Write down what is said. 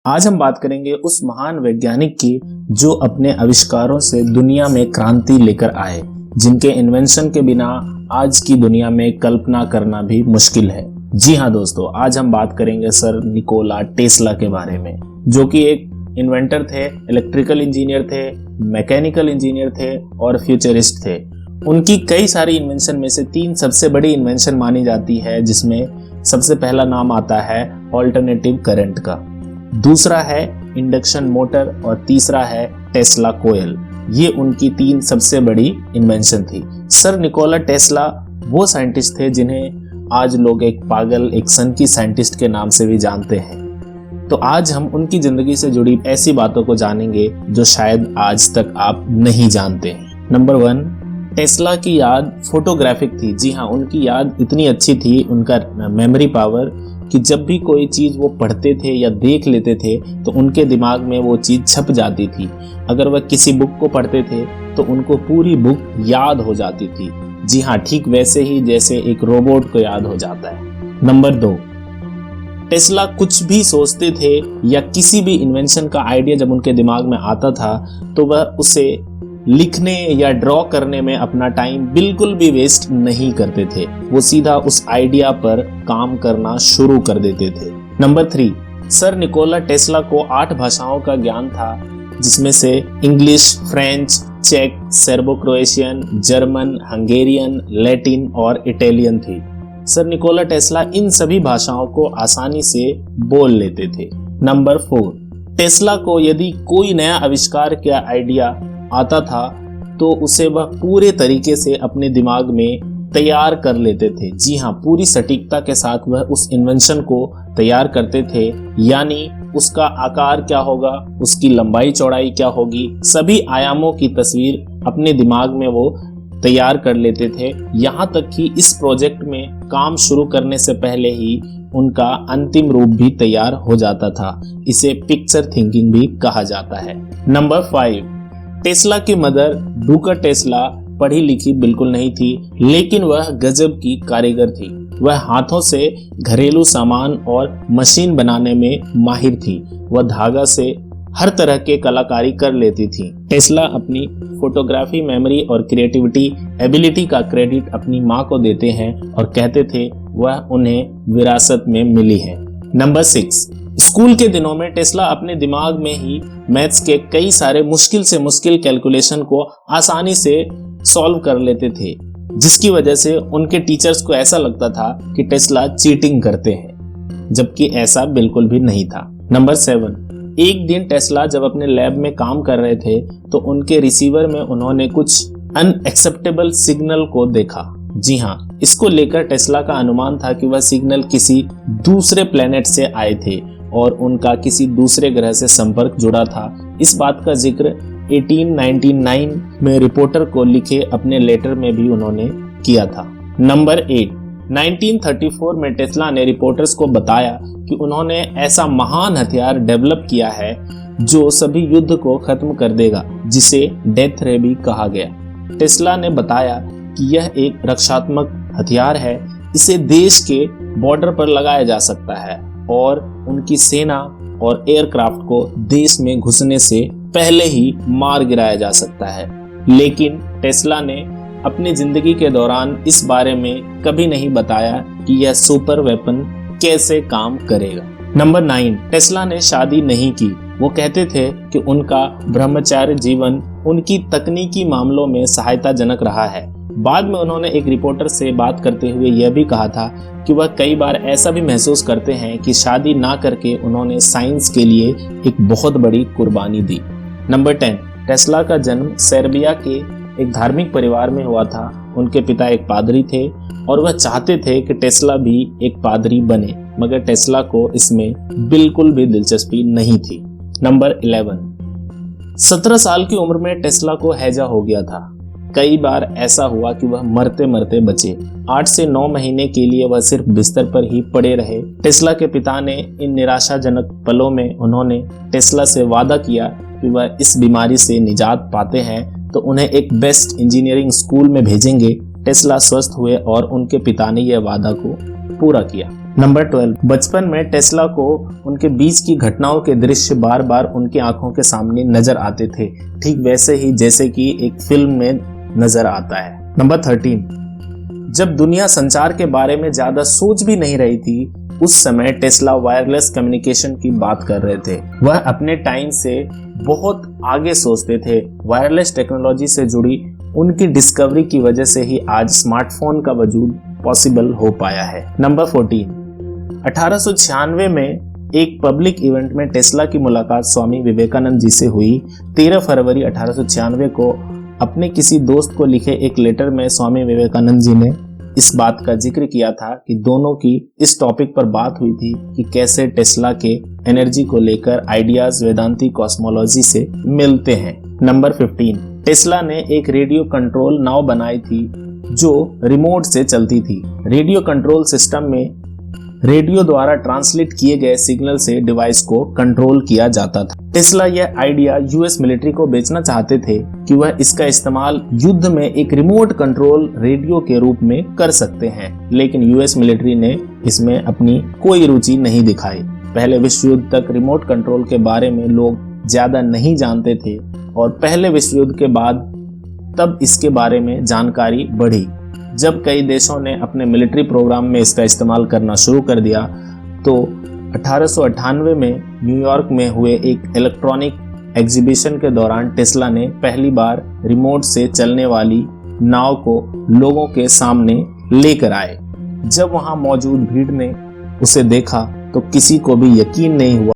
आज हम बात करेंगे उस महान वैज्ञानिक की जो अपने आविष्कारों से दुनिया में क्रांति लेकर आए, जिनके इन्वेंशन के बिना आज की दुनिया में कल्पना करना भी मुश्किल है। जी हाँ दोस्तों, आज हम बात करेंगे सर निकोला टेस्ला के बारे में, जो कि एक इन्वेंटर थे, इलेक्ट्रिकल इंजीनियर थे, मैकेनिकल इंजीनियर थे और फ्यूचरिस्ट थे। उनकी कई सारी इन्वेंशन में से 3 सबसे बड़ी इन्वेंशन मानी जाती है, जिसमें सबसे पहला नाम आता है ऑल्टरनेटिव करंट का, दूसरा है इंडक्शन मोटर और तीसरा है टेस्ला कोयल। ये उनकी 3 सबसे बड़ी इन्वेंशन थी। सर निकोला टेस्ला वो साइंटिस्ट थे जिन्हें आज लोग एक पागल, एक सन की साइंटिस्ट के नाम से भी जानते हैं। तो आज हम उनकी जिंदगी से जुड़ी ऐसी बातों को जानेंगे जो शायद आज तक आप नहीं जानते हैं। नंबर 1, टेस्ला की याद फोटोग्राफिक थी। जी हाँ, उनकी याद इतनी अच्छी थी, उनका मेमोरी पावर, कि जब भी कोई चीज़ वो पढ़ते थे या देख लेते थे तो उनके दिमाग में वो चीज़ छप जाती थी। अगर वह किसी बुक को पढ़ते थे तो उनको पूरी बुक याद हो जाती थी। जी हाँ, ठीक वैसे ही जैसे एक रोबोट को याद हो जाता है। नंबर 2, टेस्ला कुछ भी सोचते थे या किसी भी इन्वेंशन का आइडिया जब उनके दिमाग में आता था तो वह उसे लिखने या ड्रॉ करने में अपना टाइम बिल्कुल भी वेस्ट नहीं करते थे। वो सीधा उस आइडिया पर काम करना शुरू कर देते थे। नंबर 3, सर निकोला टेस्ला को 8 भाषाओं का ज्ञान था, जिसमें से इंग्लिश, फ्रेंच, चेक, Serbo Croatian, German, Hungarian, Latin और इटालियन थी। सर निकोला टेस्ला इन सभी भाषाओं को आसानी से बोल लेते थे। नंबर 4, टेस्ला को यदि कोई नया आविष्कार का आइडिया आता था तो उसे वह पूरे तरीके से अपने दिमाग में तैयार कर लेते थे। जी हाँ, पूरी सटीकता के साथ वह उस इन्वेंशन को तैयार करते थे, यानी उसका आकार क्या होगा, उसकी लंबाई चौड़ाई क्या होगी, सभी आयामों की तस्वीर अपने दिमाग में वो तैयार कर लेते थे। यहाँ तक कि इस प्रोजेक्ट में काम शुरू करने से पहले ही उनका अंतिम रूप भी तैयार हो जाता था। इसे पिक्चर थिंकिंग भी कहा जाता है। नंबर 5, टेस्ला की मदर डूका टेस्ला पढ़ी लिखी बिल्कुल नहीं थी, लेकिन वह गजब की कारीगर थी। वह हाथों से घरेलू सामान और मशीन बनाने में माहिर थी। वह धागा से हर तरह के कलाकारी कर लेती थी। टेस्ला अपनी फोटोग्राफी मेमोरी और क्रिएटिविटी एबिलिटी का क्रेडिट अपनी माँ को देते हैं और कहते थे वह उन्हें विरासत में मिली है। नंबर 6, स्कूल के दिनों में टेस्ला अपने दिमाग में ही मैथ्स के कई सारे मुश्किल से मुश्किल कैलकुलेशन को आसानी से सॉल्व कर लेते थे, जिसकी वजह से उनके टीचर्स को ऐसा लगता था कि टेस्ला चीटिंग करते हैं, जबकि ऐसा बिल्कुल भी नहीं था। नंबर 7, एक दिन टेस्ला जब अपने लैब में काम कर रहे थे तो उनके रिसीवर में उन्होंने कुछ अनएक्सेप्टेबल सिग्नल को देखा। जी हाँ, इसको लेकर टेस्ला का अनुमान था कि वह सिग्नल किसी दूसरे प्लेनेट से आए थे और उनका किसी दूसरे ग्रह से संपर्क जुड़ा था। इस बात का जिक्र 1899 में रिपोर्टर को लिखे अपने लेटर में भी उन्होंने किया था। नंबर 8, 1934 में टेस्ला ने रिपोर्टर्स को बताया कि उन्होंने ऐसा महान हथियार डेवलप किया है जो सभी युद्ध को खत्म कर देगा, जिसे डेथ रे भी कहा गया। टेस्ला ने बताया कि यह एक रक्षात्मक हथियार है, इसे देश के बॉर्डर पर लगाया जा सकता है और उनकी सेना और एयरक्राफ्ट को देश में घुसने से पहले ही मार गिराया जा सकता है। लेकिन टेस्ला ने अपनी जिंदगी के दौरान इस बारे में कभी नहीं बताया कि यह सुपर वेपन कैसे काम करेगा। नंबर 9, टेस्ला ने शादी नहीं की। वो कहते थे कि उनका ब्रह्मचार्य जीवन उनकी तकनीकी मामलों में सहायताजनक रहा है। बाद में उन्होंने एक रिपोर्टर से बात करते हुए यह भी कहा था कि वह कई बार ऐसा भी महसूस करते हैं कि शादी ना करके उन्होंने साइंस के लिए एक बहुत बड़ी कुर्बानी दी। नंबर 10, टेस्ला का जन्म सर्बिया के एक धार्मिक परिवार में हुआ था। उनके पिता एक पादरी थे और वह चाहते थे कि टेस्ला भी एक पादरी बने, मगर टेस्ला को इसमें बिल्कुल भी दिलचस्पी नहीं थी। नंबर 11, 17 साल की उम्र में टेस्ला को हैजा हो गया था। कई बार ऐसा हुआ कि वह मरते मरते बचे। 8 से 9 महीने के लिए वह सिर्फ बिस्तर पर ही पड़े रहे। टेस्ला के पिता ने इन निराशाजनक पलों में उन्होंने टेस्ला से वादा किया कि वह इस बीमारी से निजात पाते हैं तो उन्हें एक बेस्ट इंजीनियरिंग स्कूल में भेजेंगे। टेस्ला स्वस्थ हुए और उनके पिता ने यह वादा को पूरा किया। नंबर 12, बचपन में टेस्ला को उनके बीच की घटनाओं के दृश्य बार बार उनकी आंखों के सामने नजर आते थे, ठीक वैसे ही जैसे कि एक फिल्म में नजर आता है। नंबर 13, जब दुनिया संचार के बारे में ज्यादा सोच भी नहीं रही थी, उस समय टेस्ला वायरलेस कम्युनिकेशन की बात कर रहे थे। वह अपने टाइम से बहुत आगे सोचते थे। वायरलेस टेक्नोलॉजी से जुड़ी उनकी डिस्कवरी की वजह से ही आज स्मार्टफोन का वजूद पॉसिबल हो पाया है। नंबर 14, 1896 में एक पब्लिक इवेंट में टेस्ला की मुलाकात स्वामी विवेकानंद जी से हुई। 13 फरवरी 1896 को अपने किसी दोस्त को लिखे एक लेटर में स्वामी विवेकानंद जी ने इस बात का जिक्र किया था कि दोनों की इस टॉपिक पर बात हुई थी कि कैसे टेस्ला के एनर्जी को लेकर आइडियाज वेदांती कॉस्मोलॉजी से मिलते हैं। नंबर 15, टेस्ला ने एक रेडियो कंट्रोल नाव बनाई थी जो रिमोट से चलती थी। रेडियो कंट्रोल सिस्टम में रेडियो द्वारा ट्रांसलेट किए गए सिग्नल से डिवाइस को कंट्रोल किया जाता था। टेस्ला यह आइडिया यूएस मिलिट्री को बेचना चाहते थे कि वह इसका इस्तेमाल युद्ध में एक रिमोट कंट्रोल रेडियो के रूप में कर सकते हैं, लेकिन यूएस मिलिट्री ने इसमें अपनी कोई रुचि नहीं दिखाई। पहले विश्व युद्ध तक रिमोट कंट्रोल के बारे में लोग ज्यादा नहीं जानते थे और पहले विश्व युद्ध के बाद तब इसके बारे में जानकारी बढ़ी। जब कई देशों ने अपने मिलिट्री प्रोग्राम में इसका इस्तेमाल करना शुरू कर दिया तो 1898 में न्यूयॉर्क में हुए एक इलेक्ट्रॉनिक एग्जीबिशन के दौरान टेस्ला ने पहली बार रिमोट से चलने वाली नाव को लोगों के सामने लेकर आए। जब वहां मौजूद भीड़ ने उसे देखा तो किसी को भी यकीन नहीं हुआ